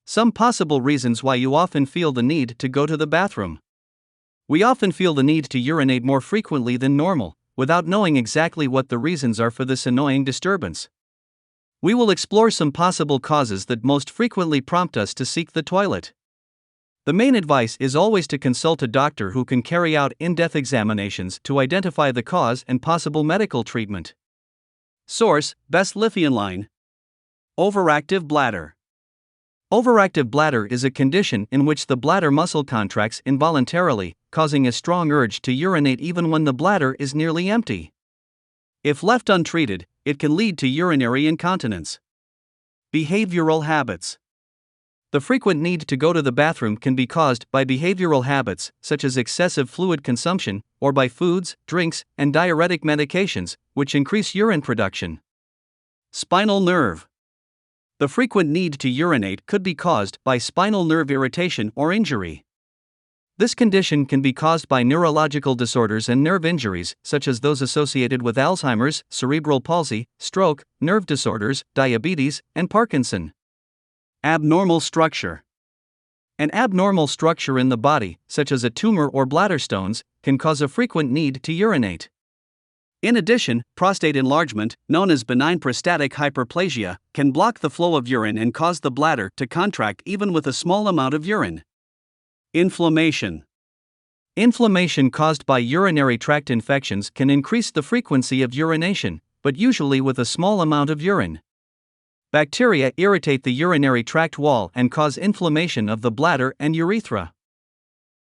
Some possible reasons why you often feel the need to go to the bathroom. We often feel the need to urinate more frequently than normal, without knowing exactly what the reasons are for this annoying disturbance. We will explore some possible causes that most frequently prompt us to seek the toilet. The main advice is always to consult a doctor who can carry out in-depth examinations to identify the cause and possible medical treatment. Source: bestlifeonline. Overactive bladder. Overactive bladder is a condition in which the bladder muscle contracts involuntarily, causing a strong urge to urinate even when the bladder is nearly empty. If left untreated, it can lead to urinary incontinence. Behavioral habits. The frequent need to go to the bathroom can be caused by behavioral habits, such as excessive fluid consumption, or by foods, drinks, and diuretic medications, which increase urine production. Spinal nerve. The frequent need to urinate could be caused by spinal nerve irritation or injury. This condition can be caused by neurological disorders and nerve injuries, such as those associated with Alzheimer's, cerebral palsy, stroke, nerve disorders, diabetes, and Parkinson. Abnormal structure. An abnormal structure in the body, such as a tumor or bladder stones, can cause a frequent need to urinate. In addition, prostate enlargement, known as benign prostatic hyperplasia, can block the flow of urine and cause the bladder to contract even with a small amount of urine. Inflammation. Inflammation caused by urinary tract infections can increase the frequency of urination, but usually with a small amount of urine. Bacteria irritate the urinary tract wall and cause inflammation of the bladder and urethra.